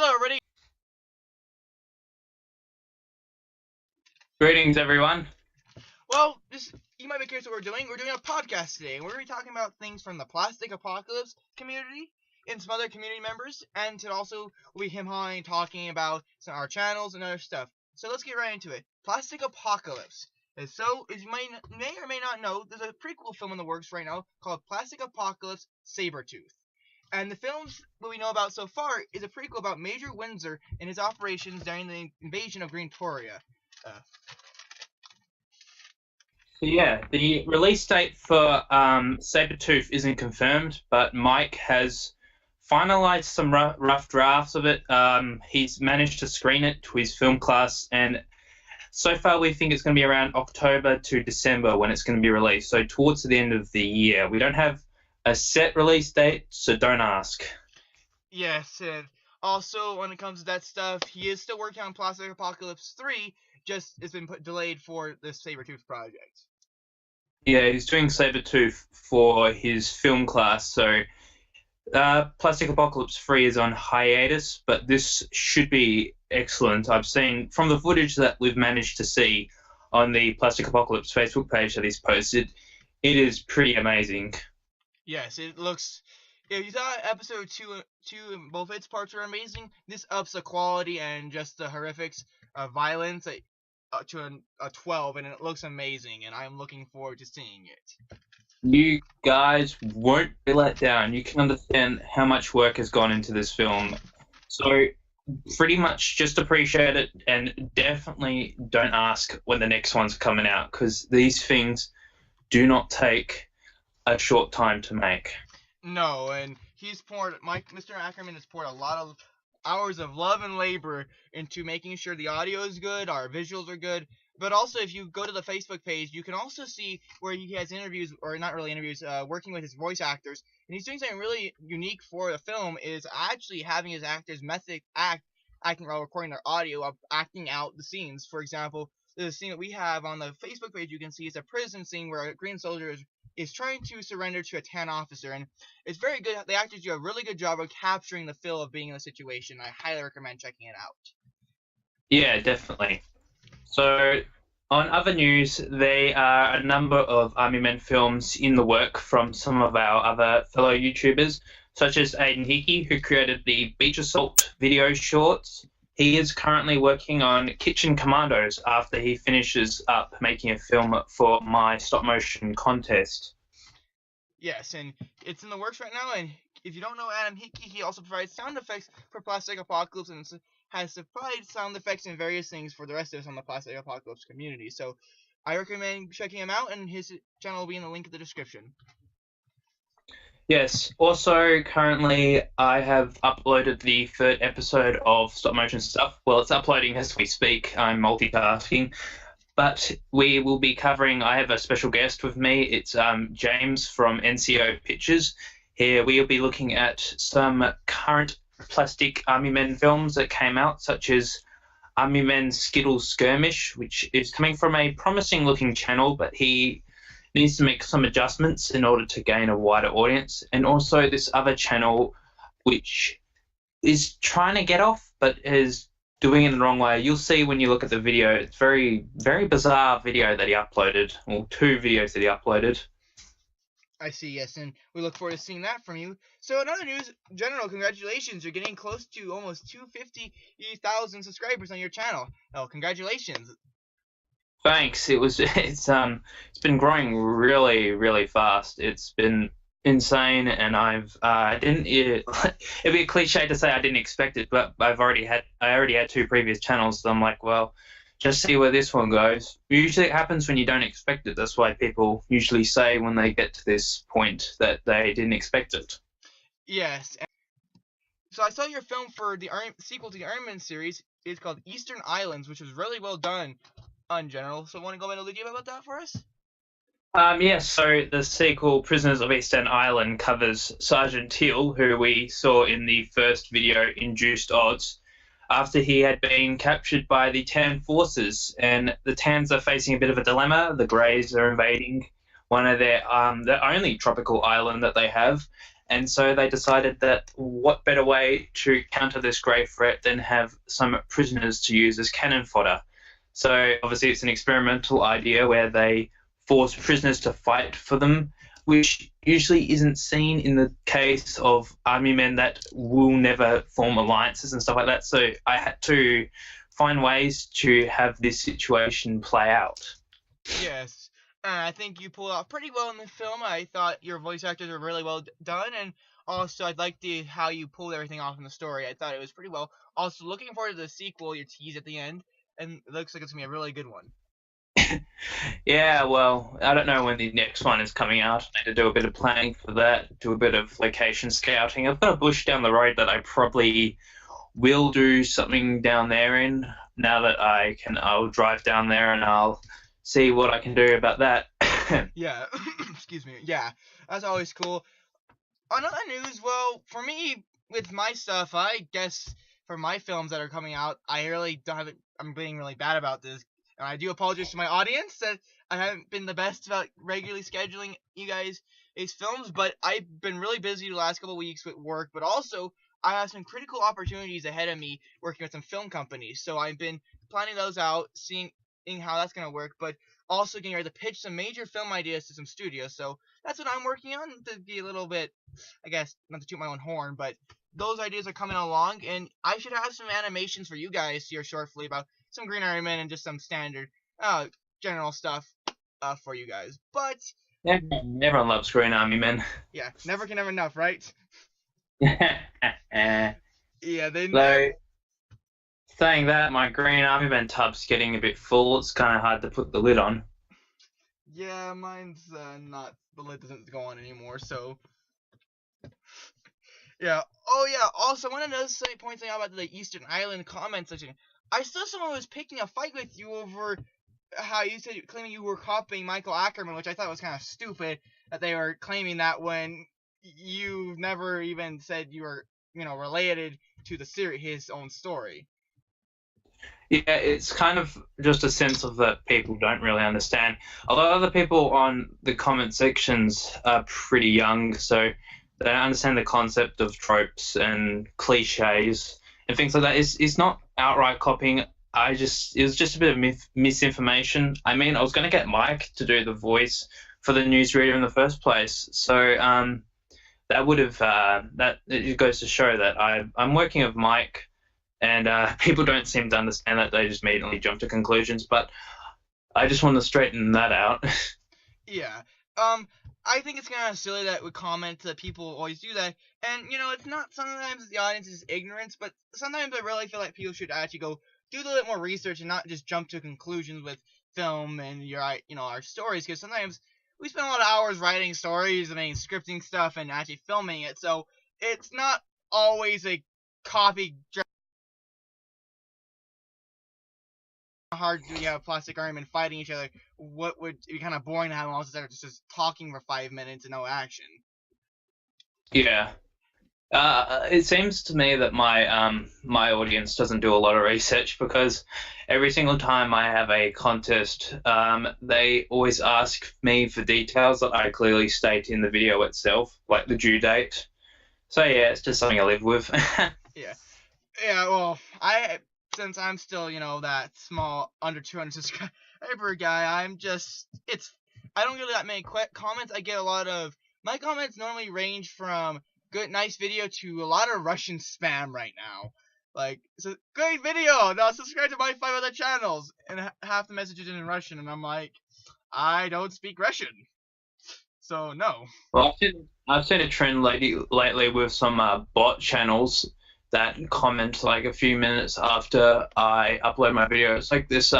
Hello, everybody. Greetings, everyone. Well, you might be curious what we're doing. We're doing a podcast today, and we're going to be talking about things from the plastic apocalypse community and some other community members, and to also will be him and talking about some of our channels and other stuff. So let's get right into it. Plastic apocalypse. As you may or may not know, there's a prequel film in the works right now called Plastic Apocalypse Sabretooth. And the films what we know about so far is a prequel about Major Windsor and his operations during the invasion of Greentoria. Yeah, the release date for Sabretooth isn't confirmed, but Mike has finalized some rough drafts of it. He's managed to screen it to his film class, and so far we think it's going to be around October to December when it's going to be released, so towards the end of the year. We don't have a set release date, so don't ask. Yes, and also when it comes to that stuff, he is still working on Plastic Apocalypse 3, just it's been delayed for the Sabretooth project. Yeah, he's doing Sabretooth for his film class, so Plastic Apocalypse 3 is on hiatus, but this should be excellent. I've seen, from the footage that we've managed to see on the Plastic Apocalypse Facebook page that he's posted, it is pretty amazing. Yes, it looks... If you thought episode 2 both its parts were amazing, this ups the quality and just the horrifics of violence to a 12, and it looks amazing, and I'm looking forward to seeing it. You guys won't be let down. You can understand how much work has gone into this film. So pretty much just appreciate it, and definitely don't ask when the next one's coming out, because these things do not take a short time to make. No, and Mr. Ackerman has poured a lot of hours of love and labor into making sure the audio is good, our visuals are good, but also if you go to the Facebook page, you can also see where he has interviews, or not really interviews, working with his voice actors, and he's doing something really unique for the film, is actually having his actors acting while recording their audio, of acting out the scenes. For example, the scene that we have on the Facebook page, you can see is a prison scene where a green soldier is trying to surrender to a tan officer, and it's very good. The actors do a really good job of capturing the feel of being in the situation. I highly recommend checking it out. Yeah, definitely. So, on other news, there are a number of Army Men films in the work from some of our other fellow YouTubers, such as Aiden Hickey, who created the Beach Assault video shorts. He is currently working on Kitchen Commandos after he finishes up making a film for my stop-motion contest. Yes, and it's in the works right now, and if you don't know Adam Hickey, he also provides sound effects for Plastic Apocalypse, and has supplied sound effects and various things for the rest of us on the Plastic Apocalypse community. So I recommend checking him out, and his channel will be in the link in the description. Yes, also currently I have uploaded the third episode of Stop Motion Stuff. Well, it's uploading as we speak. I'm multitasking. But we will be covering, I have a special guest with me. It's James from NCO Pictures. Here we'll be looking at some current plastic Army Men films that came out, such as Army Men Skittles Skirmish, which is coming from a promising looking channel, but he needs to make some adjustments in order to gain a wider audience. And also this other channel, which is trying to get off, but is doing it in the wrong way. You'll see when you look at the video. It's very, very bizarre video that he uploaded, or two videos that he uploaded. I see, yes, and we look forward to seeing that from you. So in other news, General, congratulations. You're getting close to almost 250,000 subscribers on your channel. Oh, congratulations. Thanks. It's been growing really, really fast. It's been insane, and it'd be a cliche to say I didn't expect it, but I already had two previous channels, so I'm like, well, just see where this one goes. Usually it happens when you don't expect it. That's why people usually say when they get to this point that they didn't expect it. Yes. So I saw your film for the sequel to the Iron Man series. It's called Eastern Islands, which was really well done on General. So want to go into detail about that for us? Yes, so the sequel, Prisoners of Eastern Island, covers Sergeant Teal, who we saw in the first video, Induced Odds, after he had been captured by the Tan forces. And the Tans are facing a bit of a dilemma. The Greys are invading one of their the only tropical island that they have, and so they decided that what better way to counter this grave threat than have some prisoners to use as cannon fodder. So obviously it's an experimental idea where they force prisoners to fight for them, which usually isn't seen in the case of army men that will never form alliances and stuff like that. So I had to find ways to have this situation play out. Yes. I think you pulled off pretty well in the film. I thought your voice actors were really well done, and also I'd like how you pulled everything off in the story. I thought it was pretty well. Also, looking forward to the sequel, your tease at the end, and it looks like it's gonna be a really good one. Yeah, well, I don't know when the next one is coming out. I need to do a bit of planning for that, do a bit of location scouting. I've got a bush down the road that I probably will do something down there in. Now that I'll drive down there and I'll see what I can do about that. Yeah. Excuse me. Yeah, that's always cool. On other news, well, for me, with my stuff, I guess for my films that are coming out, I really don't have it. I'm being really bad about this. And I do apologize to my audience that I haven't been the best about regularly scheduling you guys these films, but I've been really busy the last couple of weeks with work, but also I have some critical opportunities ahead of me working with some film companies. So I've been planning those out, seeing how that's going to work, but also getting ready to pitch some major film ideas to some studios. So that's what I'm working on, to be a little bit, I guess, not to toot my own horn, but those ideas are coming along, and I should have some animations for you guys here shortly about some Green Army Men and just some standard, general stuff, for you guys. But Everyone loves Green Army Men. yeah, never can have enough, right? Yeah, they never. Though, saying that, my Green Army Men tub's getting a bit full. It's kind of hard to put the lid on. Yeah, mine's not. The lid doesn't go on anymore, so. Yeah. Oh yeah. Also, I want to point something out about the Eastern Island comment section. I saw someone was picking a fight with you over how you said claiming you were copying Michael Ackerman, which I thought was kind of stupid that they were claiming that when you never even said you were, related to the series, his own story. Yeah, it's kind of just a sense of that people don't really understand. A lot of the people on the comment sections are pretty young, so they don't understand the concept of tropes and cliches and things like that. It's not outright copying. It was just a bit of misinformation. I mean, I was going to get Mike to do the voice for the newsreader in the first place, so that would have that it goes to show that I'm working with Mike. And people don't seem to understand that. They just immediately jump to conclusions. But I just want to straighten that out. Yeah. I think it's kind of silly that with comments that people always do that. And, it's not sometimes the audience is ignorance, but sometimes I really feel like people should actually go do a little bit more research and not just jump to conclusions with film and our stories. Because sometimes we spend a lot of hours writing stories, scripting stuff, and actually filming it. So it's not always a copy hard to do plastic army men fighting each other. What would be kind of boring to have them all just talking for 5 minutes and no action. Yeah. It seems to me that my audience doesn't do a lot of research because every single time I have a contest, they always ask me for details that I clearly state in the video itself, like the due date. So yeah, it's just something I live with. Yeah. Well, since I'm still that small under 200 subscriber guy, I don't get that many comments. I get a lot of my comments normally range from good nice video to a lot of Russian spam right now. Like, so great video. Now subscribe to my 5 other channels, and half the messages in Russian, and I'm like, I don't speak Russian, so no. Well, I've seen a trend lately with some bot channels that comment like a few minutes after I upload my video. It's like this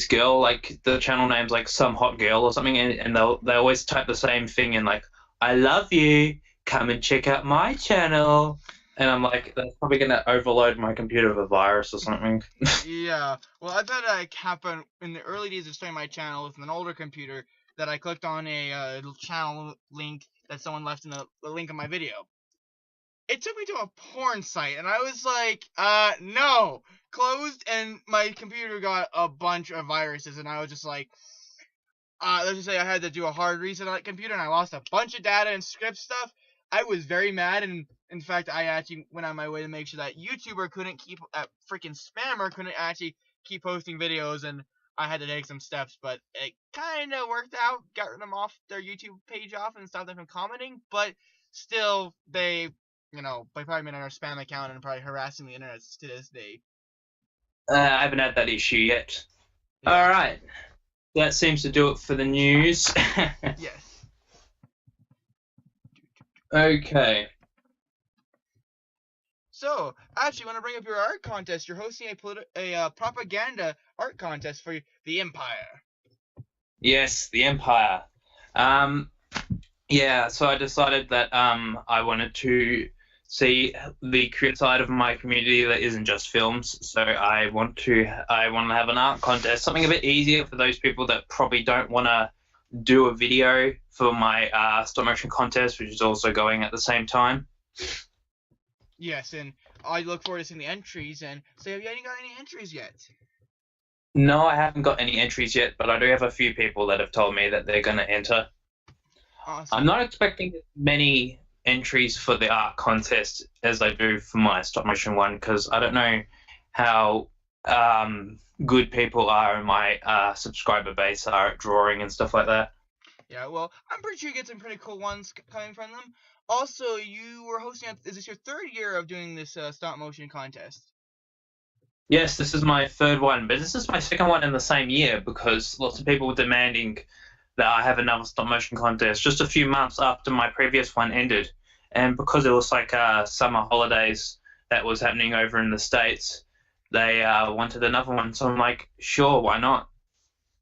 girl, like the channel name's like some hot girl or something, and they always type the same thing in, like, I love you, come and check out my channel. And I'm like, that's probably gonna overload my computer with a virus or something. Yeah, well, I've had that happen in the early days of starting my channel with an older computer, that I clicked on a channel link that someone left in the link of my video. It took me to a porn site, and I was like, no, closed, and my computer got a bunch of viruses, and I was just like, let's just say I had to do a hard reset on that computer and I lost a bunch of data and script stuff. I was very mad, and in fact, I actually went on my way to make sure that YouTuber couldn't keep that freaking spammer couldn't actually keep posting videos, and I had to take some steps, but it kind of worked out. Got them off their YouTube page off and stopped them from commenting, but still, they probably made another spam account and probably harassing the internet to this day. I haven't had that issue yet. Yeah. All right. That seems to do it for the news. Yes. Okay. So, actually, want to bring up your art contest. You're hosting a propaganda art contest for the Empire. Yes, the Empire. Yeah, so I decided that I wanted to see the creative side of my community that isn't just films. So I want to have an art contest, something a bit easier for those people that probably don't want to do a video for my stop motion contest, which is also going at the same time. Yes, and I look forward to seeing the entries. And so, have you got any entries yet? No, I haven't got any entries yet, but I do have a few people that have told me that they're going to enter. Awesome. I'm not expecting many entries for the art contest as I do for my stop motion one, because I don't know how good people are in my subscriber base are at drawing and stuff like that. Yeah, well, I'm pretty sure you get some pretty cool ones coming from them. Also, you were hosting. Is this your third year of doing this stop motion contest? Yes, this is my third one, but this is my second one in the same year because lots of people were demanding that I have another stop motion contest just a few months after my previous one ended. And because it was like summer holidays that was happening over in the States, they wanted another one. So I'm like, sure, why not?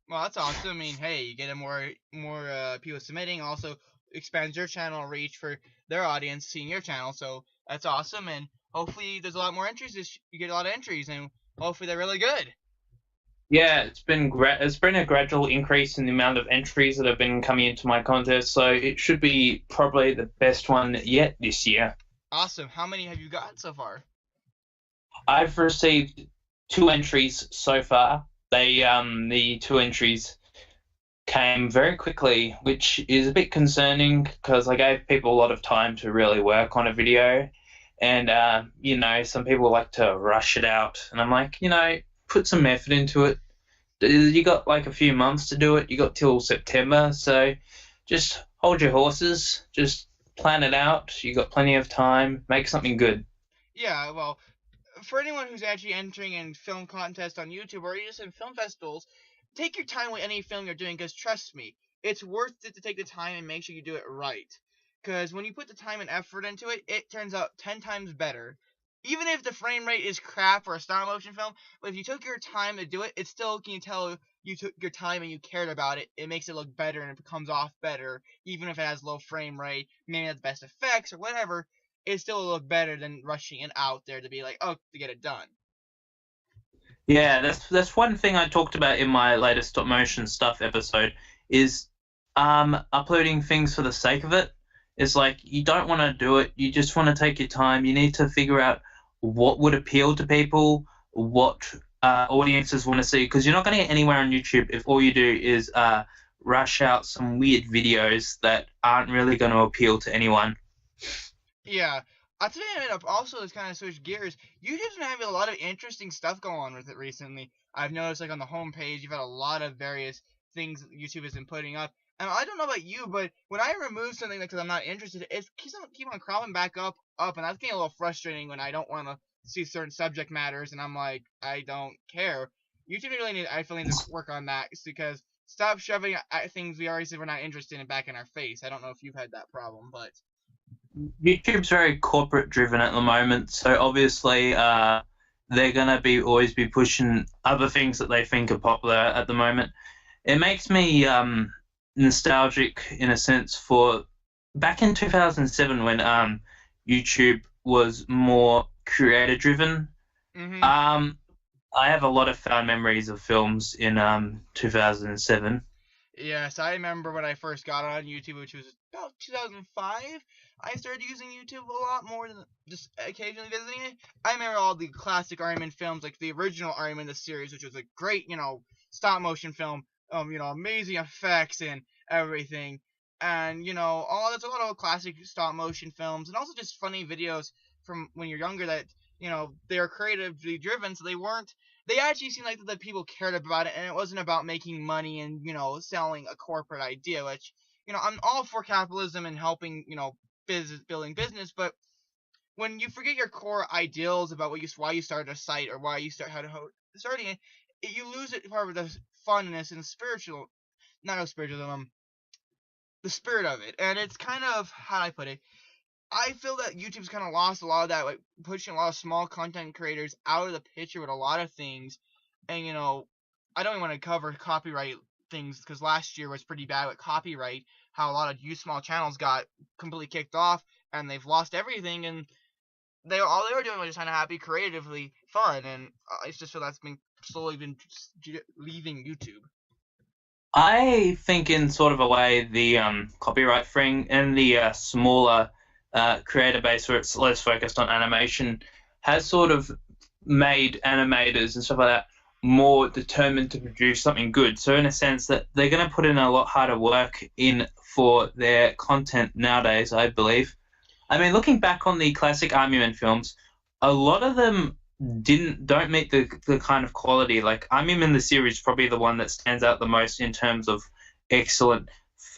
Well, that's awesome. I mean, hey, you get more people submitting. Also, expands your channel reach for their audience seeing your channel. So that's awesome. And hopefully, there's a lot more entries. You get a lot of entries, and hopefully, they're really good. Yeah, it's been a gradual increase in the amount of entries that have been coming into my contest, so it should be probably the best one yet this year. Awesome. How many have you got so far? I've received 2 entries so far. The 2 entries came very quickly, which is a bit concerning because I gave people a lot of time to really work on a video, and some people like to rush it out, and I'm like, put some effort into it. You got like a few months to do it. You got till September, so just hold your horses. Just plan it out. You got plenty of time. Make something good. Yeah, well, for anyone who's actually entering in film contests on YouTube or just in film festivals, take your time with any film you're doing, because trust me, it's worth it to take the time and make sure you do it right. Because when you put the time and effort into it, it turns out 10 times better. Even if the frame rate is crap for a stop motion film, but if you took your time to do it, it still can tell you took your time and you cared about it. It makes it look better and it comes off better, even if it has low frame rate, maybe not the best effects or whatever. It still will look better than rushing it out there to be like, oh, to get it done. Yeah, that's one thing I talked about in my latest stop motion stuff episode is uploading things for the sake of it. It's like you don't want to do it. You just want to take your time. You need to figure out what would appeal to people, what audiences want to see, because you're not going to get anywhere on YouTube if all you do is rush out some weird videos that aren't really going to appeal to anyone. Yeah. I'll tell you, also, to kind of switch gears, YouTube's been having a lot of interesting stuff going on with it recently. I've noticed, like, on the homepage, you've had a lot of various things that YouTube has been putting up. And I don't know about you, but when I remove something because I'm not interested, it keep on crawling back up, and that's getting a little frustrating when I don't want to see certain subject matters, and I'm like, I don't care. YouTube really needs, I feel, needs to work on that, because stop shoving things we already said we're not interested in back in our face. I don't know if you've had that problem, but... YouTube's very corporate driven at the moment, so obviously they're gonna always be pushing other things that they think are popular at the moment. It makes me nostalgic in a sense for back in 2007 when YouTube was more creator driven. Mm-hmm. I have a lot of fond memories of films in 2007. Yes, I remember when I first got on YouTube, which was about 2005. I started using YouTube a lot more than just occasionally visiting it. I remember all the classic Iron Man films, like the original Iron Man the series, which was a great, stop motion film. amazing effects and everything. And there's a lot of classic stop motion films, and also just funny videos from when you're younger that they're creatively driven, so they actually seemed like that people cared about it, and it wasn't about making money and selling a corporate idea. Which I'm all for capitalism and helping building business, but when you forget your core ideals about why you started a site or why you starting it, you lose it part of the funness and spiritual, not no spiritual, the spirit of it. And it's kind of, how do I put it? I feel that YouTube's kind of lost a lot of that, like pushing a lot of small content creators out of the picture with a lot of things. And I don't even want to cover copyright things because last year was pretty bad with copyright. How a lot of small channels got completely kicked off and they've lost everything, and all they were doing was just kind of happy, creatively fun, and I just feel that's been slowly been leaving YouTube. I think, in sort of a way, the copyright thing and the smaller creator base where it's less focused on animation has sort of made animators and stuff like that more determined to produce something good. So in a sense that they're going to put in a lot harder work in for their content nowadays, I believe. I mean, looking back on the classic Army Men films, a lot of them don't meet the kind of quality. Like Army Men the series, probably the one that stands out the most in terms of excellent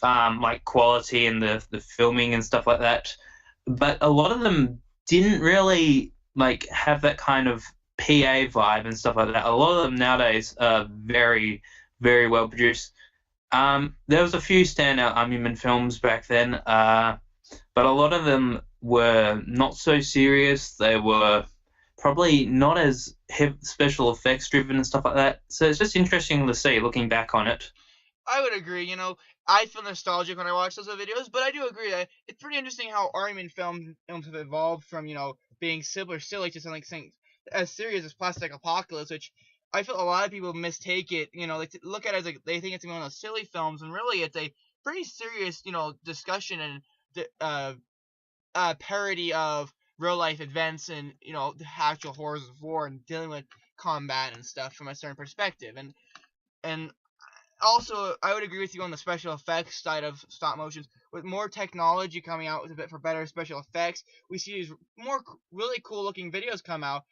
like quality and the filming and stuff like that. But a lot of them didn't really like have that kind of PA vibe and stuff like that. A lot of them nowadays are very, very well produced. There was a few standout Army Men films back then, but a lot of them were not so serious. They were probably not as special effects driven and stuff like that. So it's just interesting to see looking back on it. I would agree. I feel nostalgic when I watch those videos, but I do agree that it's pretty interesting how Armin films have evolved from being super silly to something as serious as Plastic Apocalypse, which I feel a lot of people mistake it. They look at it as like they think it's one of those silly films, and really it's a pretty serious discussion and parody of real life events and the actual horrors of war and dealing with combat and stuff from a certain perspective. And also, I would agree with you on the special effects side of stop motions. With more technology coming out with a bit for better special effects, we see these more really cool looking videos come out.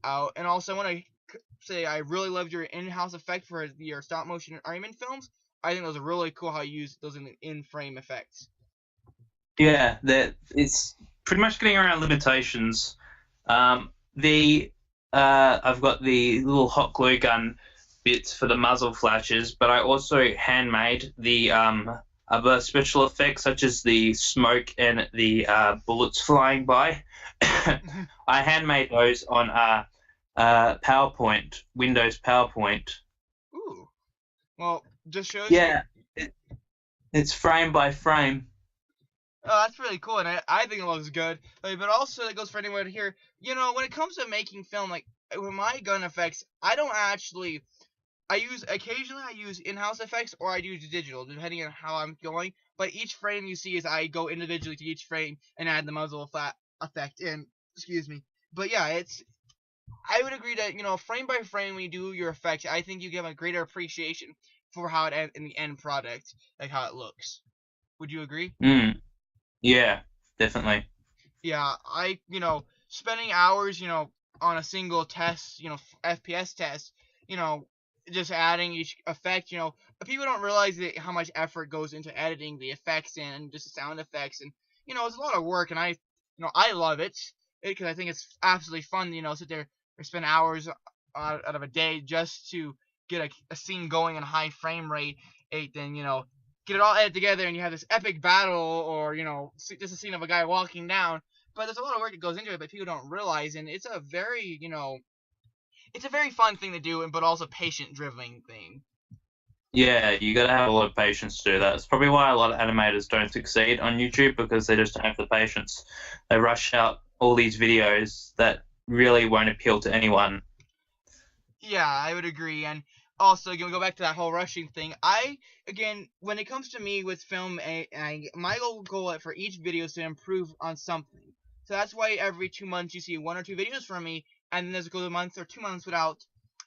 And also, I want to say I really loved your in-house effect for your stop motion Iron Man films. I think those are really cool how you use those in-frame effects. Yeah, that it's pretty much getting around limitations. The I've got the little hot glue gun bits for the muzzle flashes, but I also handmade the other special effects such as the smoke and the bullets flying by. I handmade those on PowerPoint, Windows PowerPoint. Ooh, well, just shows. Yeah, it's frame by frame. Oh, that's really cool, and I think it looks good. But also, it goes for anyone here. When it comes to making film, like with my gun effects, I don't actually. Occasionally I use in-house effects or I use digital, depending on how I'm going. But each frame you see is I go individually to each frame and add the muzzle effect in. Excuse me. But yeah, I would agree that frame by frame when you do your effects, I think you give a greater appreciation for how it in the end product, like how it looks. Would you agree? Yeah, definitely. Yeah, spending hours, on a single test, FPS test, you know, just adding each effect, people don't realize how much effort goes into editing the effects and just the sound effects, and it's a lot of work, and I love it because I think it's absolutely fun, sit there or spend hours out of a day just to get a scene going in high frame rate, then get it all edited together, and you have this epic battle, or just a scene of a guy walking down. But there's a lot of work that goes into it, but people don't realize, and it's a very it's a very fun thing to do, but also patient-driven thing. Yeah, you got to have a lot of patience to do that. It's probably why a lot of animators don't succeed on YouTube, because they just don't have the patience. They rush out all these videos that really won't appeal to anyone. Yeah, I would agree. And also, again, we go back to that whole rushing thing. Again, when it comes to me with film, my goal for each video is to improve on something. So that's why every 2 months you see 1 or 2 videos from me, and then there's a month or 2 months without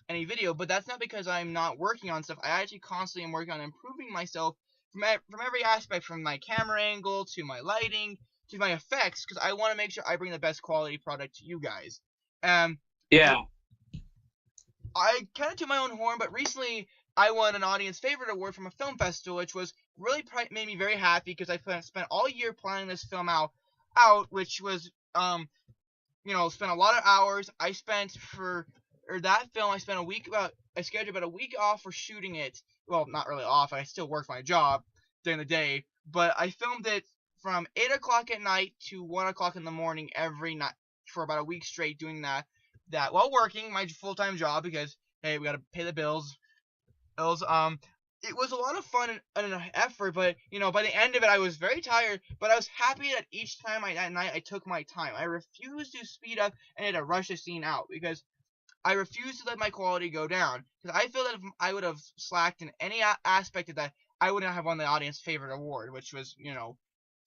any video, but that's not because I'm not working on stuff. I actually constantly am working on improving myself from every aspect, from my camera angle to my lighting to my effects, because I want to make sure I bring the best quality product to you guys. Um, Yeah. I kind of toot my own horn, but recently I won an audience favorite award from a film festival, which was really made me very happy because I spent all year planning this film out, which was spent a lot of hours. I spent for or that film. I scheduled about a week off for shooting it. Well, not really off. I still work my job during the day, but I filmed it from 8 o'clock at night to 1 o'clock in the morning every night for about a week straight, doing that while working my full-time job because hey, we gotta pay the bills. It was a lot of fun and an effort, but by the end of it, I was very tired. But I was happy that each time at night I took my time. I refused to speed up and to rush a scene out because I refused to let my quality go down. Because I feel that if I would have slacked in any aspect of that, I would not have won the audience favorite award, which was,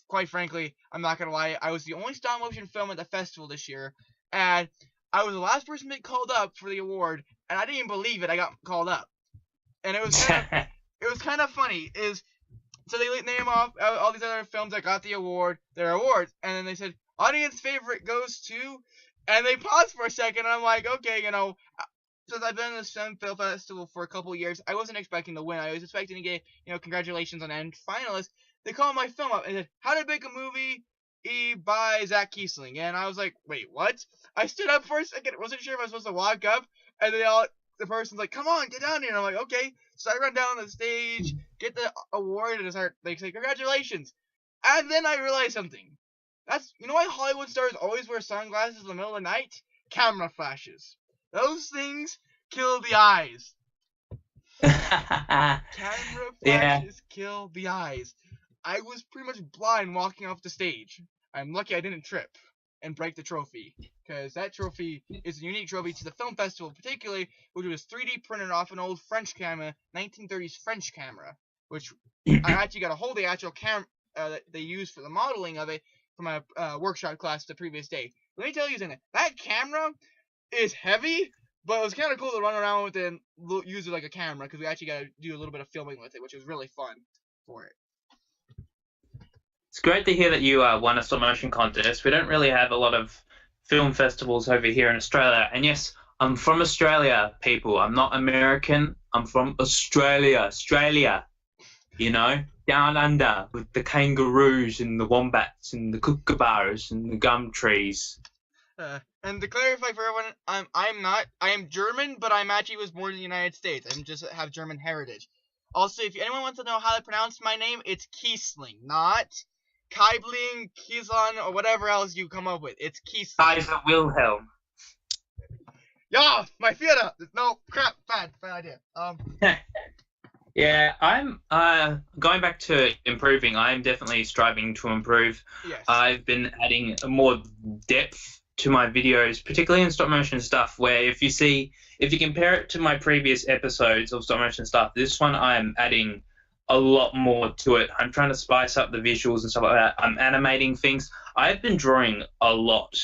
quite frankly, I'm not gonna lie, I was the only stop motion film at the festival this year, and I was the last person to get called up for the award, and I didn't even believe it. I got called up, and it was kind of funny. So they name off all these other films that got their awards, and then they said audience favorite goes to, and they paused for a second, and I'm like, okay, since I've been in this film festival for a couple of years, I wasn't expecting to win. I was expecting to get, congratulations on end finalist. They called my film up and said, how to make a movie by Sgt.Kiesling. And I was like, wait, what? I stood up for a second, wasn't sure if I was supposed to walk up, and the person's like, come on, get down here. And I'm like, okay. So I run down the stage, get the award, and they say, congratulations. And then I realized something. Why Hollywood stars always wear sunglasses in the middle of the night? Camera flashes. Those things kill the eyes. Camera flashes kill the eyes. I was pretty much blind walking off the stage. I'm lucky I didn't trip and break the trophy, because that trophy is a unique trophy to the film festival, particularly, which was 3D printed off an old French camera, 1930s French camera, which I actually got a hold of the actual camera that they used for the modeling of it from a workshop class the previous day. Let me tell you something. That camera is heavy, but it was kind of cool to run around with it and use it like a camera, because we actually got to do a little bit of filming with it, which was really fun for it. It's great to hear that you won a stop motion contest. We don't really have a lot of film festivals over here in Australia. And yes, I'm from Australia, people. I'm not American. I'm from Australia. Down under with the kangaroos and the wombats and the kookaburras and the gum trees. And to clarify for everyone, I am German, but I'm actually was born in the United States. I just have German heritage. Also, if anyone wants to know how to pronounce my name, it's Kiesling, not Kiesling, Kiesling, or whatever else you come up with. It's Kiesling. Kaiser Wilhelm. Yeah, my theater. No, crap, bad idea. Yeah, I'm going back to improving. I'm definitely striving to improve. Yes. I've been adding more depth to my videos, particularly in stop motion stuff, where if you compare it to my previous episodes of stop motion stuff, this one I'm adding a lot more to it. I'm trying to spice up the visuals and stuff like that. I'm animating things. I've been drawing a lot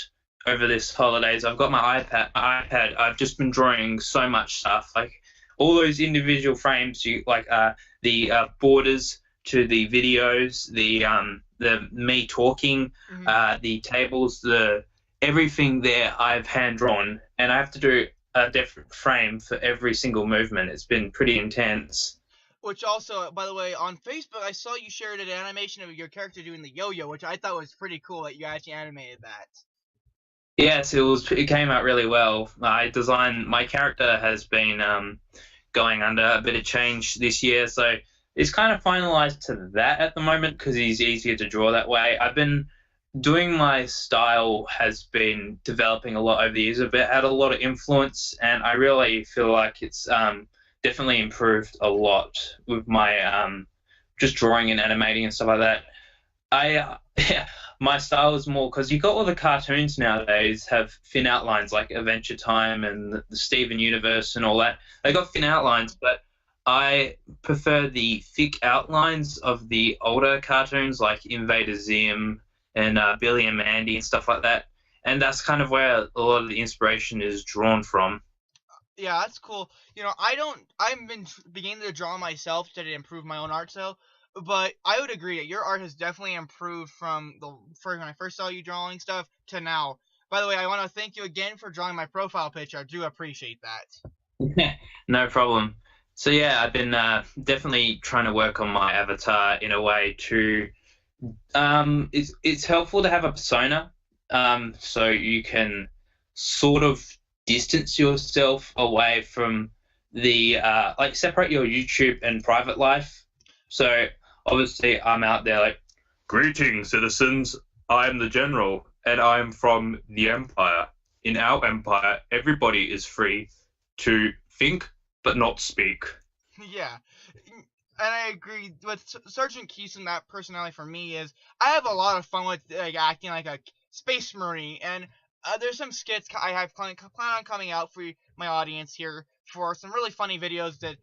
over this holidays. I've got my iPad. I've just been drawing so much stuff, like all those individual frames, the borders to the videos, the me talking, the tables, everything there I've hand drawn, and I have to do a different frame for every single movement. It's been pretty intense. Which also, by the way, on Facebook, I saw you shared an animation of your character doing the yo-yo, which I thought was pretty cool that you actually animated that. Yes, it came out really well. My character has been going under a bit of change this year, so it's kind of finalized to that at the moment because he's easier to draw that way. I've been doing my style has been developing a lot over the years. I've had a lot of influence, and I really feel like it's definitely improved a lot with my just drawing and animating and stuff like that. My style is more because you got all the cartoons nowadays have thin outlines like Adventure Time and the Steven Universe and all that. They got thin outlines, but I prefer the thick outlines of the older cartoons like Invader Zim and Billy and Mandy and stuff like that. And that's kind of where a lot of the inspiration is drawn from. Yeah, that's cool. I've been beginning to draw myself to improve my own art style, but I would agree that your art has definitely improved from when I first saw you drawing stuff to now. By the way, I want to thank you again for drawing my profile picture. I do appreciate that. No problem. So yeah, I've been definitely trying to work on my avatar in a way to it's helpful to have a persona, so you can sort of distance yourself away from the like separate your YouTube and private life. So obviously, I'm out there like, greetings, citizens. I am the general, and I am from the Empire. In our empire, everybody is free to think but not speak. Yeah, and I agree with Sergeant Kiesling. That personality for me is I have a lot of fun with like acting like a space marine, and there's some skits I have plan on coming out for my audience here for some really funny videos that.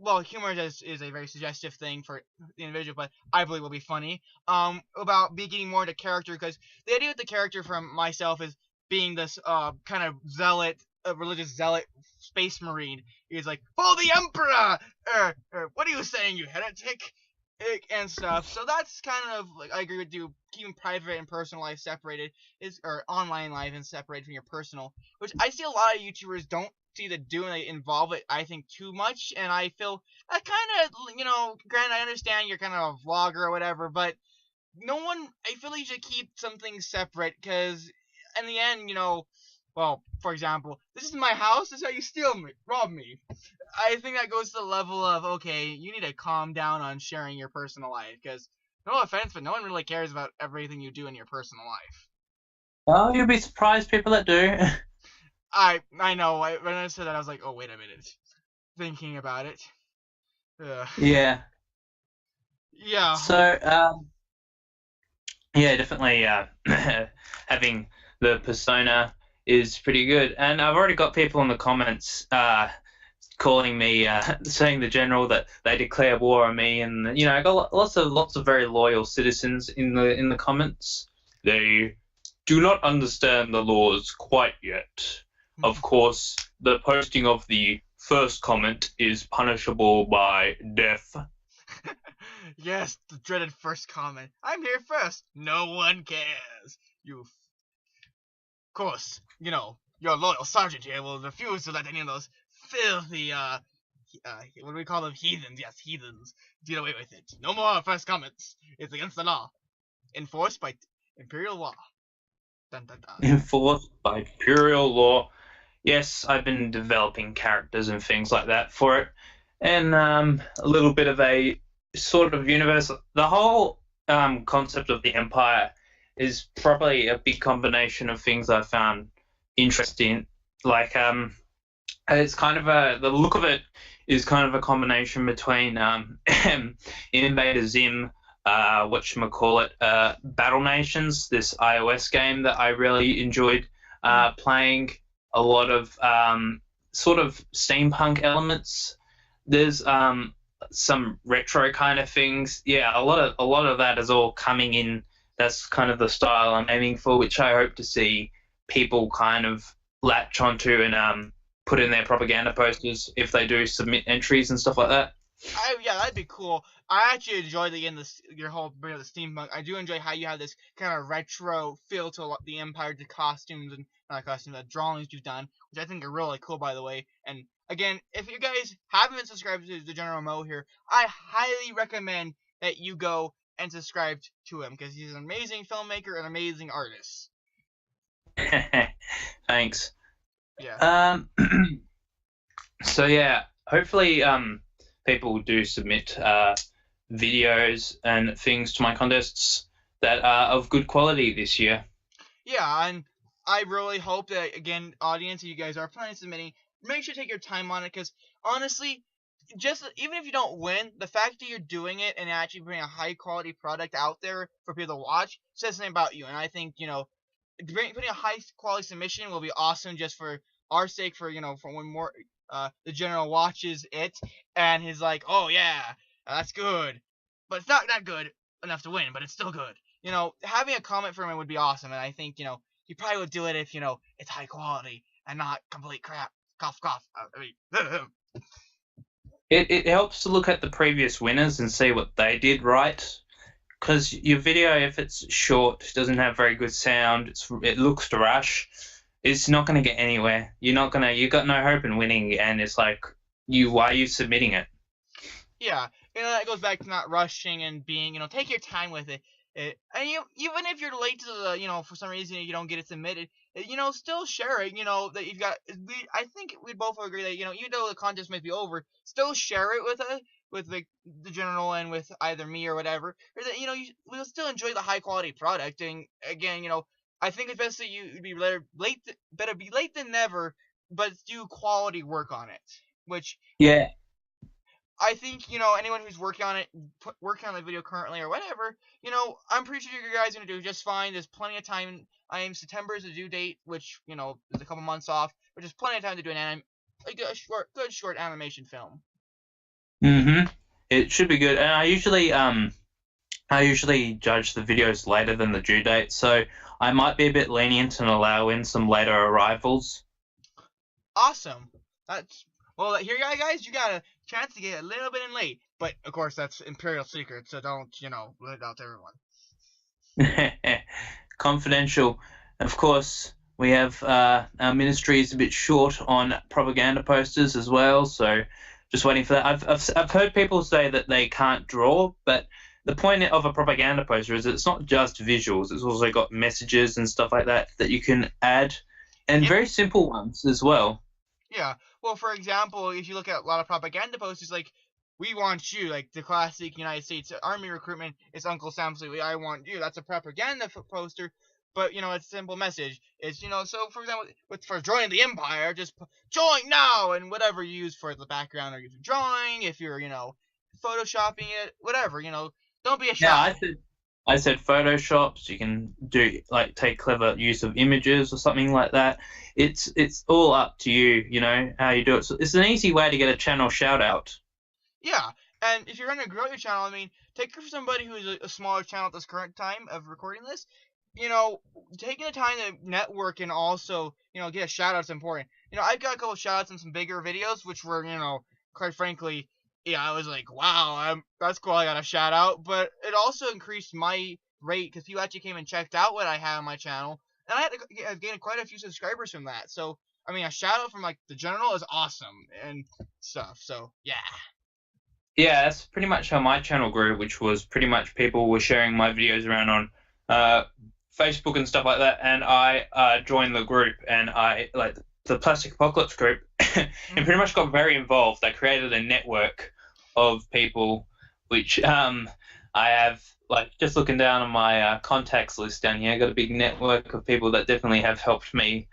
Well, humor is a very suggestive thing for the individual, but I believe will be funny. About me getting more into character, because the idea with the character from myself is being this kind of zealot, religious zealot space marine. He's like, "For the Emperor!" What are you saying, you heretic? And stuff. So that's kind of like I agree with you. Keeping private and personal life separated or online life and separated from your personal, which I see a lot of YouTubers don't see the do and they involve it. I think too much, and I feel that kind of Granted, I understand you're kind of a vlogger or whatever, but no one. I feel like you should keep some things separate because in the end, well, for example, this is my house. This is how you steal me, rob me. I think that goes to the level of okay, you need to calm down on sharing your personal life because no offense, but no one really cares about everything you do in your personal life. Oh, you'll be surprised people that do. I know. When I said that, I was like, oh wait a minute. Thinking about it. Ugh. Yeah. Yeah. So, yeah, definitely having the persona is pretty good. And I've already got people in the comments calling me, saying the general that they declare war on me, and I got lots of very loyal citizens in the comments. They do not understand the laws quite yet. Of course, the posting of the first comment is punishable by death. Yes, the dreaded first comment. I'm here first. No one cares. Of course, your loyal sergeant here will refuse to let any of those filthy, what do we call them? Heathens. Yes, heathens. Get away with it. No more first comments. It's against the law. Enforced by imperial law. Dun dun dun. Enforced by imperial law. Yes, I've been developing characters and things like that for it, and a little bit of a sort of universe. The whole concept of the Empire is probably a big combination of things I found interesting. Like it's kind of the look of it is kind of a combination between Invader Zim, whatchamacallit, Battle Nations, this iOS game that I really enjoyed playing. A lot of sort of steampunk elements. There's some retro kind of things. Yeah, a lot of that is all coming in. That's kind of the style I'm aiming for, which I hope to see people kind of latch onto and put in their propaganda posters if they do submit entries and stuff like that. Yeah, that'd be cool. I actually enjoy your whole bring of the steampunk. I do enjoy how you have this kind of retro feel to the Empire, the costumes and not costumes, the drawings you've done, which I think are really cool, by the way. And again, if you guys haven't been subscribed to the General Mo here, I highly recommend that you go and subscribe to him because he's an amazing filmmaker and amazing artist. Thanks. Yeah. So yeah, hopefully people do submit videos and things to my contests that are of good quality this year. Yeah, and I really hope that again, audience, if you guys are planning on submitting, make sure to take your time on it because honestly, just even if you don't win, the fact that you're doing it and actually putting a high quality product out there for people to watch says something about you. And I think putting a high quality submission will be awesome just for our sake. For when more the general watches it and he's like, oh yeah, that's good, but it's not that good enough to win, but it's still good. Having a comment from him would be awesome, and I think he probably would do it if it's high quality and not complete crap cough, cough. I mean, It helps to look at the previous winners and see what they did right. Because your video, if it's short, doesn't have very good sound, it looks to rush, it's not going to get anywhere. You got no hope in winning, and it's like, why are you submitting it? yeah, that goes back to not rushing and being, take your time with it. And even if you're late to the, for some reason you don't get it submitted, still share it. That you've got. I think we both agree that even though the contest might be over, still share it with us, with the general and with either me or whatever, or that we'll still enjoy the high quality product. And again, I think it's best that you be better be late than never, but do quality work on it, which Yeah. I think, anyone who's working on it, working on the video currently or whatever, I'm pretty sure you guys are going to do just fine. There's plenty of time. September is the due date, which, is a couple months off, but there's plenty of time to do a good short animation film. Mm-hmm. It should be good. And I usually judge the videos later than the due date, so I might be a bit lenient and allow in some later arrivals. Awesome. Well, here you go, guys. You got a chance to get a little bit in late, but of course that's Imperial secret, so don't let it out to everyone. Confidential. Of course, we have our ministry is a bit short on propaganda posters as well, so just waiting for that. I've heard people say that they can't draw, but the point of a propaganda poster is it's not just visuals; it's also got messages and stuff like that you can add, and very simple ones as well. Yeah. Well, for example, if you look at a lot of propaganda posters, like, we want you, like the classic United States Army recruitment, it's Uncle Sam Sleepy, I want you. That's a propaganda poster, but, it's a simple message. It's, so, for example, for joining the Empire, just join now, and whatever you use for the background, or if you're drawing, if you're, photoshopping it, whatever, don't be a shy. Yeah, I said Photoshops. You can do take clever use of images or something like that. It's all up to you, how you do it. So it's an easy way to get a channel shout out. Yeah, and if you're going to grow your channel, take it for somebody who's a smaller channel at this current time of recording this. Taking the time to network and also, get a shout out is important. I've got a couple shout outs in some bigger videos, which were, quite frankly, yeah, I was like, wow, that's cool, I got a shout out. But it also increased my rate because people actually came and checked out what I had on my channel, and I've gained quite a few subscribers from that. So, a shout out from the general is awesome and stuff. So, yeah. Yeah, that's pretty much how my channel grew, which was pretty much people were sharing my videos around on Facebook and stuff like that, and I joined the group, and I the Plastic Apocalypse group, and pretty much got very involved. I created a network of people, which I have just looking down on my contacts list down here. I got a big network of people that definitely have helped me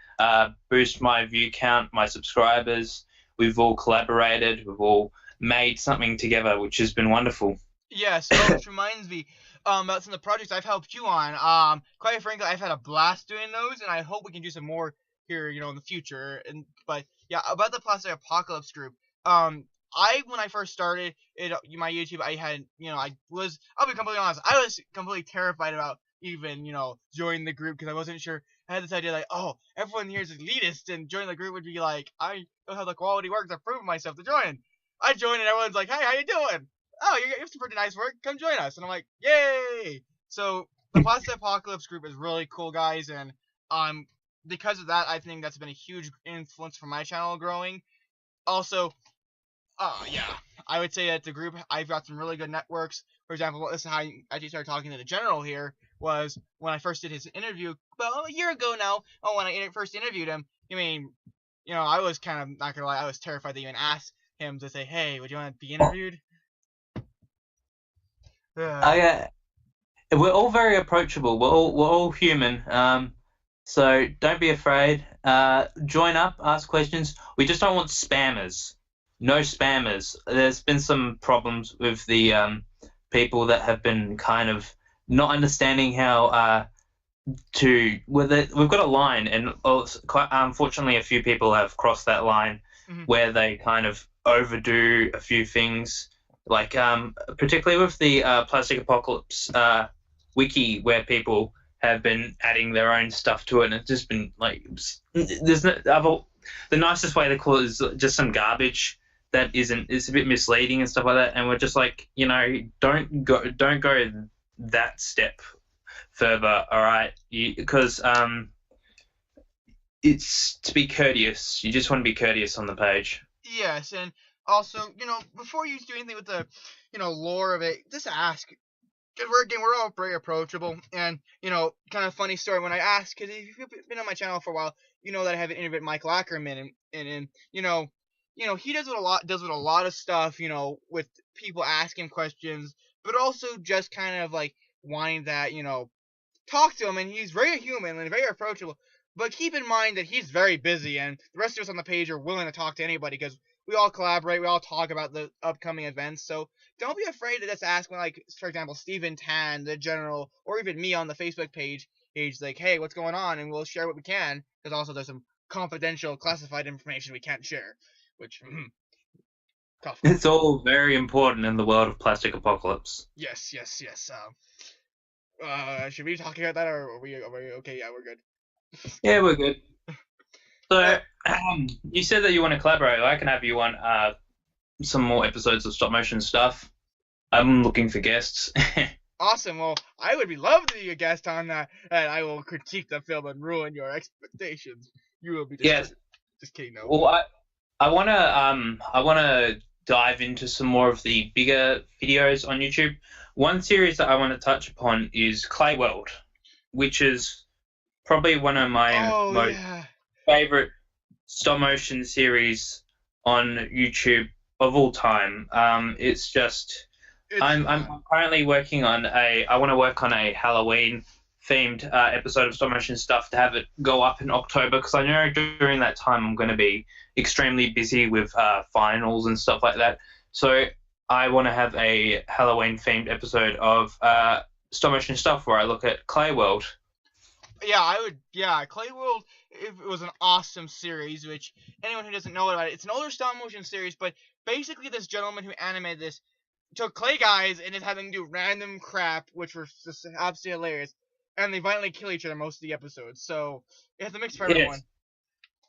boost my view count, my subscribers. We've all collaborated. We've all made something together, which has been wonderful. Yeah, so which reminds me about some of the projects I've helped you on. Quite frankly, I've had a blast doing those, and I hope we can do some more here, in the future. But yeah, about the Plastic Apocalypse group. When I first started my YouTube, I had, I'll be completely honest, I was completely terrified about even, joining the group because I wasn't sure. I had this idea oh, everyone here is elitist, and joining the group would be like, I don't have the quality work to prove myself to join. I joined and everyone's like, hey, how you doing? Oh, you have some pretty nice work. Come join us. And I'm like, yay! So the Plastic Apocalypse group is really cool, guys, and because of that, I think that's been a huge influence for my channel growing. Also, yeah, I would say that the group, I've got some really good networks. For example, this is how I actually started talking to the general here, was when I first did his interview, about a year ago now. Oh, when I first interviewed him, I was kind of, not gonna lie, I was terrified to even ask him to say, hey, would you want to be interviewed? We're all very approachable. We're all human. So don't be afraid. Join up, ask questions. We just don't want spammers. No spammers. There's been some problems with the people that have been kind of not understanding how we've got a line, and quite unfortunately a few people have crossed that line where they kind of overdo a few things, particularly with the Plastic Apocalypse wiki, where people have been adding their own stuff to it, and it's just been there's no, the nicest way to call it is just some garbage that is a bit misleading and stuff like that. And we're just like, don't go that step further, all right? Because it's to be courteous. You just want to be courteous on the page. Yes, and also, before you do anything with the, lore of it, just ask. Because we're all very approachable, and, kind of funny story when I asked, because if you've been on my channel for a while, you know that I have an interview with Mike Lackerman, and he does with a lot of stuff, with people asking questions, but also just kind of, like, wanting that, talk to him, and he's very human and very approachable. But keep in mind that he's very busy, and the rest of us on the page are willing to talk to anybody because we all collaborate, we all talk about the upcoming events. So don't be afraid to just ask when, like, for example, Stephen Tan, the general, or even me on the Facebook page, like, hey, what's going on? And we'll share what we can, because also there's some confidential, classified information we can't share, which, tough. It's all very important in the world of Plastic Apocalypse. Yes. Should we talk about that, or are we okay? Yeah, we're good. Yeah, we're good. So, you said that you want to collaborate. I can have you on some more episodes of stop motion stuff. I'm looking for guests. Awesome. Well, I would love to be a guest on that, and I will critique the film and ruin your expectations. You will be just kidding. No. Well, I wanna dive into some more of the bigger videos on YouTube. One series that I want to touch upon is Clay World, which is probably one of my most favorite stop motion series on YouTube of all time. I'm currently working on I want to work on a Halloween themed episode of stop motion stuff to have it go up in October, because I know during that time I'm going to be extremely busy with finals and stuff like that. So I want to have a Halloween themed episode of stop motion stuff where I look at Clay World. Yeah, I would. Yeah, Clay World. It was an awesome series. Which anyone who doesn't know about it, it's an older stop motion series. But basically, this gentleman who animated this took clay guys and just had them do random crap, which were just absolutely hilarious. And they violently kill each other most of the episodes. So it has a mix for everyone. Yes.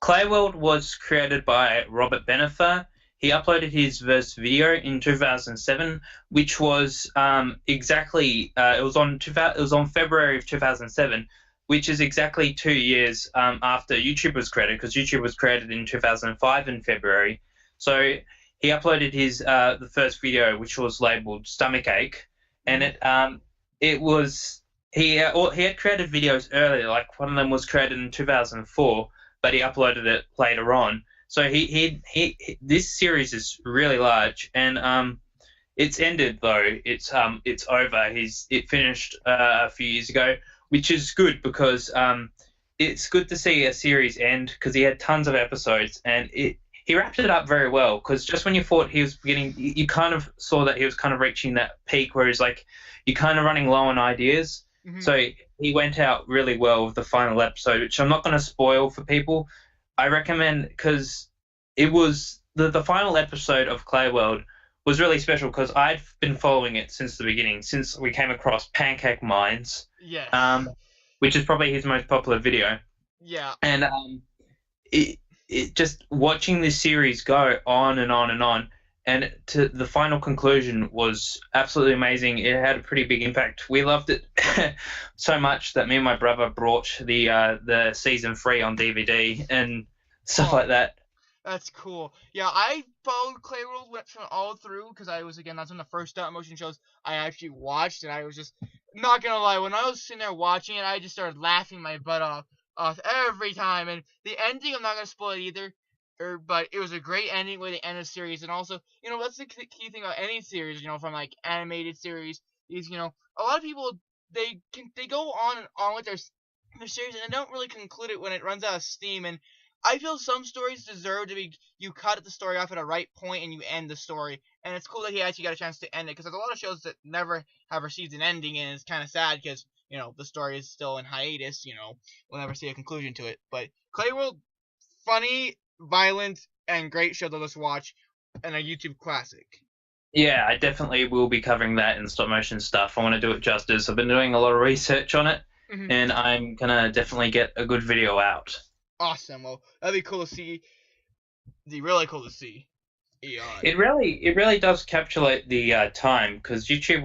Clay World was created by Robert Benefer. He uploaded his first video in 2007, which was it was on February of 2007. Which is exactly 2 years after YouTube was created, because YouTube was created in 2005 in February. So he uploaded his the first video, which was labeled Stomachache, and he had created videos earlier, like one of them was created in 2004, but he uploaded it later on. So this series is really large, and it's ended though. It's over. It finished a few years ago, which is good because it's good to see a series end, because he had tons of episodes, and he wrapped it up very well, because just when you thought he was beginning, you kind of saw that he was kind of reaching that peak where he's like, you're kind of running low on ideas. Mm-hmm. So he went out really well with the final episode, which I'm not going to spoil for people. I recommend, because it was the final episode of Clay World was really special, because I'd been following it since the beginning, since we came across Pancake Mines. Yes. Which is probably his most popular video. Yeah. And it just watching this series go on and on and on, and to the final conclusion was absolutely amazing. It had a pretty big impact. We loved it so much that me and my brother brought the season 3 on DVD and stuff like that. That's cool. Yeah, I followed Clay World, went from all through, because that's one of the first stop motion shows I actually watched, and I was just, not gonna lie, when I was sitting there watching it, I just started laughing my butt off every time, and the ending, I'm not gonna spoil it either, but it was a great ending way to end the series, and also, that's the key thing about any series, from, like, animated series, is, a lot of people, they go on and on with their series, and they don't really conclude it when it runs out of steam, and I feel some stories deserve to be, you cut the story off at a right point and you end the story. And it's cool that he actually got a chance to end it, because there's a lot of shows that never have received an ending, and it's kind of sad because, the story is still in hiatus, we'll never see a conclusion to it. But Clay World, funny, violent, and great show to just watch, and a YouTube classic. Yeah, I definitely will be covering that in stop motion stuff. I want to do it justice. I've been doing a lot of research on it, and I'm going to definitely get a good video out. Awesome. Well, that'd be cool to see. It'd be really cool to see. Yeah. It really does capsulate the time because YouTube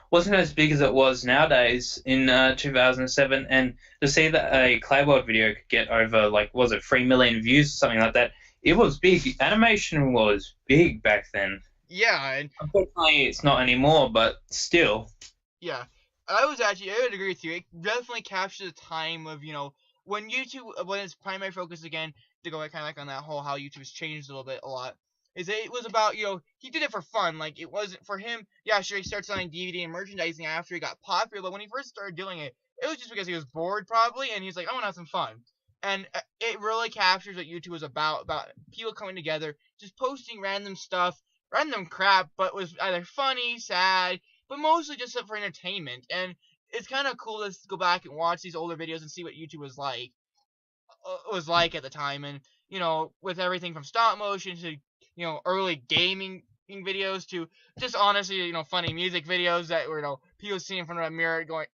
wasn't as big as it was nowadays in 2007, and to see that a Clayworld video could get over like was it 3 million views or something like that, it was big. Animation was big back then. Yeah, and Unfortunately, it's not anymore, but still. yeah, I would agree with you. It definitely captures the time of when YouTube when its primary focus again to go kind of like on that whole how YouTube's changed a little bit a lot. Is it was about he did it for fun, like it wasn't for him. Yeah, sure, he started selling DVD and merchandising after he got popular, but when he first started doing it, it was just because he was bored probably, and he's like, I want to have some fun. And it really captures what YouTube was about people coming together, just posting random stuff, random crap, but was either funny, sad, but mostly just for entertainment. And it's kind of cool to go back and watch these older videos and see what YouTube was like at the time. And with everything from stop motion to early gaming videos to just honestly funny music videos that were people sitting in front of a mirror going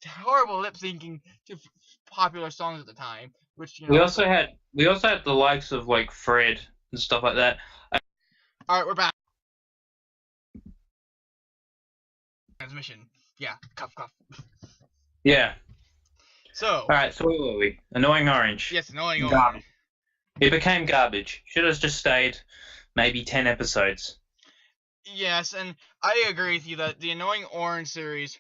horrible lip syncing to popular songs at the time. Which we also had the likes of like Fred and stuff like that. All right, we're back. Transmission. Yeah, cough, cough. Yeah. So. All right. So where were we? Annoying Orange. Yes, annoying Garbage. orange. It became garbage. Should have just stayed maybe 10 episodes. Yes, and I agree with you that the Annoying Orange series,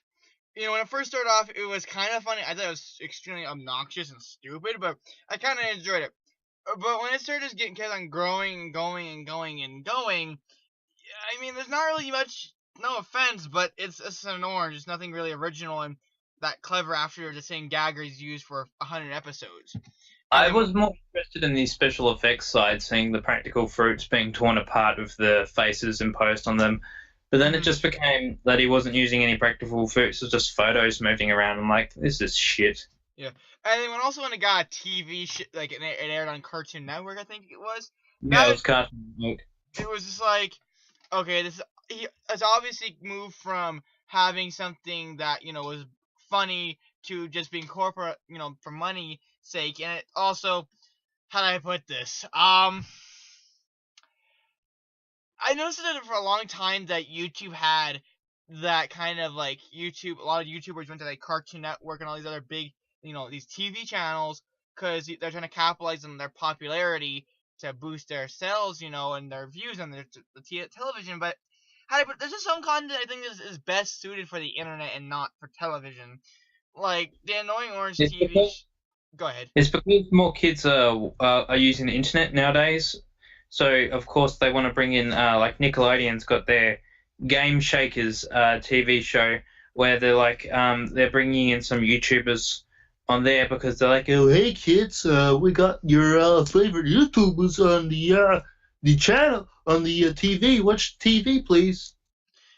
when it first started off, it was kind of funny. I thought it was extremely obnoxious and stupid, but I kind of enjoyed it. But when it started just kept on growing and going and going and going, I mean, there's not really much, no offense, but it's an orange. It's nothing really original and that clever after the same gaggers used for 100 episodes. I was more interested in the special effects side, seeing the practical fruits being torn apart with the faces imposed on them. But then it just became that he wasn't using any practical fruits, it was just photos moving around. I'm like, this is shit. Yeah. And then when it got a TV, like it aired on Cartoon Network, I think it was. Yeah, it was Cartoon Network. It was just like, okay, it's obviously moved from having something that, was funny to just being corporate, for money sake. And it also, how do I put this? I noticed that for a long time that YouTube had that kind of like a lot of YouTubers went to like Cartoon Network and all these other big, these TV channels because they're trying to capitalize on their popularity to boost their sales, and their views on the television. But there's just some content I think is best suited for the internet and not for television. Like the Annoying Orange TV. Go ahead. It's because more kids are using the internet nowadays. So, of course, they want to bring in, like Nickelodeon's got their Game Shakers TV show where they're like, they're bringing in some YouTubers on there because they're like, oh, hey, kids, we got your favorite YouTubers on the channel, on the TV. Watch TV, please.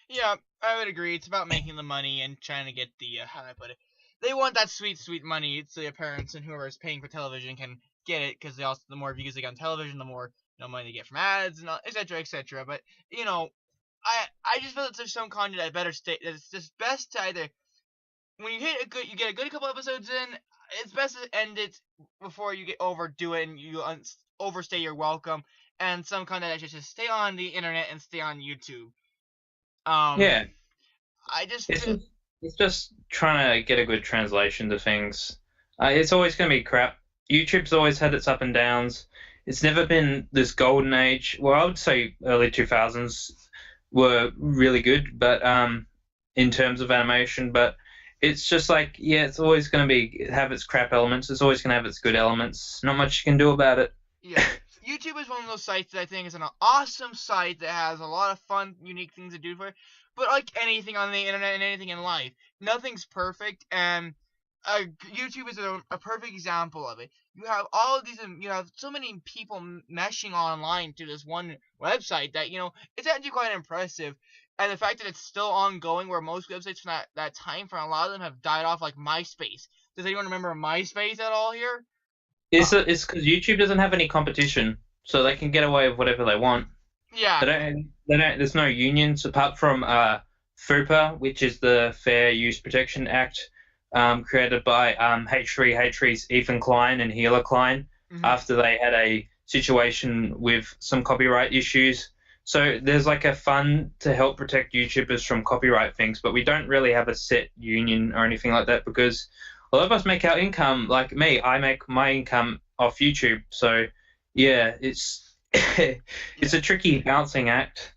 Yeah, I would agree. It's about making the money and trying to get the, how do I put it? They want that sweet, sweet money so their parents and whoever is paying for television can get it because the more views they get on television, the more money they get from ads and etc. etc. But I just feel that there's some content that better stay. It's just best to either when you get a good couple episodes in, it's best to end it before you overdo it and you overstay your welcome. And some content that should just stay on the internet and stay on YouTube. Yeah. I just It's just trying to get a good translation to things. It's always going to be crap. YouTube's always had its up and downs. It's never been this golden age. Well, I would say early 2000s were really good, but in terms of animation. But it's just like, yeah, it's always going to have its crap elements. It's always going to have its good elements. Not much you can do about it. Yeah. YouTube is one of those sites that I think is an awesome site that has a lot of fun, unique things to do for it. But like anything on the internet and anything in life, nothing's perfect, and YouTube is a perfect example of it. You have all of these, you have so many people meshing online to this one website that it's actually quite impressive. And the fact that it's still ongoing, where most websites from that time, for a lot of them, have died off, like MySpace. Does anyone remember MySpace at all here? It's because YouTube doesn't have any competition, so they can get away with whatever they want. Yeah. They don't. There's no unions apart from FUPA, which is the Fair Use Protection Act, created by H3H3's Ethan Klein and Hila Klein. after they had a situation with some copyright issues. So there's like a fund to help protect YouTubers from copyright things, but we don't really have a set union or anything like that because a lot of us make our income, like me, I make my income off YouTube. So yeah, it's it's a tricky balancing act.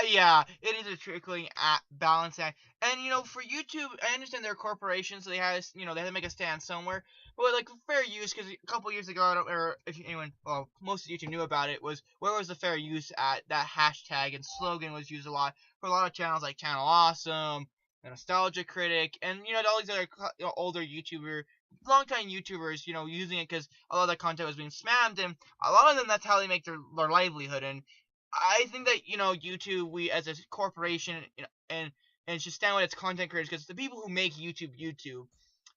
Yeah, it is a trickling at balance act. And for YouTube, I understand they're a corporation, so they have they have to make a stand somewhere. But like fair use, because a couple years ago, I don't remember if anyone, well, most of YouTube knew about it. Was where was the fair use at? That hashtag and slogan was used a lot for a lot of channels like Channel Awesome, the Nostalgia Critic, and all these other older YouTuber, longtime YouTubers, using it because a lot of that content was being spammed, and a lot of them that's how they make their livelihood. And I think that YouTube, we as a corporation, and should stand with its content creators because the people who make YouTube.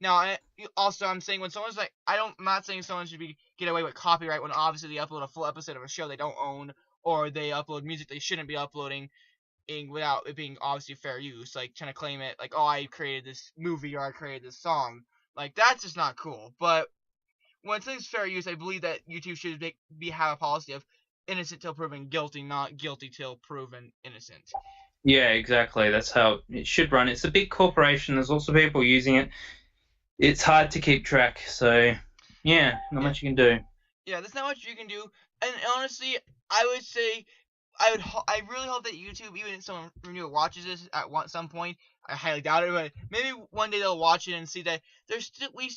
Now, I'm saying when someone's like, I'm not saying someone should get away with copyright when obviously they upload a full episode of a show they don't own, or they upload music they shouldn't be uploading without it being obviously fair use, like trying to claim it like, oh, I created this movie or I created this song. Like that's just not cool. But when things fair use, I believe that YouTube should have a policy of innocent till proven guilty, not guilty till proven innocent. Yeah, exactly. That's how it should run. It's a big corporation. There's also people using it. It's hard to keep track. So, yeah, not much you can do. Yeah, there's not much you can do. And honestly, I would say I really hope that YouTube, even if someone new watches this at some point, I highly doubt it, but maybe one day they'll watch it and see that we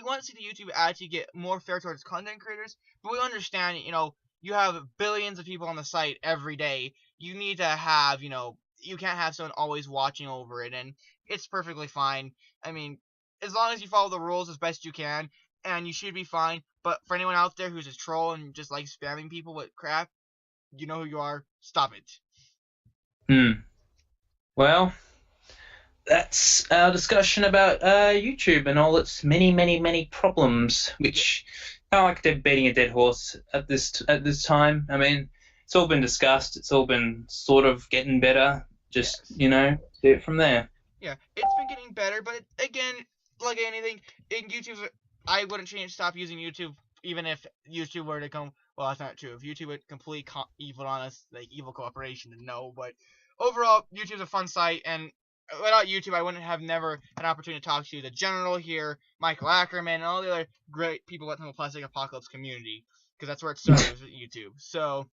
want to see the YouTube actually get more fair towards content creators. But we understand, you have billions of people on the site every day. You need to have, you can't have someone always watching over it, and it's perfectly fine. I mean, as long as you follow the rules as best you can, and you should be fine. But for anyone out there who's a troll and just likes spamming people with crap, you know who you are. Stop it. Well, that's our discussion about YouTube and all its many, many, many problems, which kind of like beating a dead horse at this time. I mean, it's all been discussed. It's all been sort of getting better. Just Yes. See it from there. Yeah, it's been getting better, but again, like anything, in YouTube, I wouldn't stop using YouTube even if YouTube were to come. Well, that's not true. If YouTube would complete evil on us, like evil cooperation, then no. But overall, YouTube's a fun site, and without YouTube, I wouldn't have never an opportunity to talk to the General here, Michael Ackerman, and all the other great people within the Plastic Apocalypse community, because that's where it started, was with YouTube. So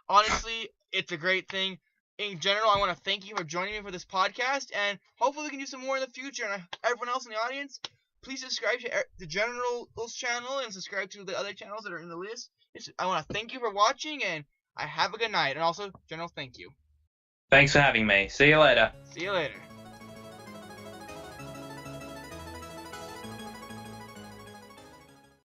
honestly, it's a great thing. In general, I want to thank you for joining me for this podcast, and hopefully we can do some more in the future. And everyone else in the audience, please subscribe to the General's channel and subscribe to the other channels that are in the list. I want to thank you for watching, and I have a good night. And also, General, thank you. Thanks for having me. See you later. See you later.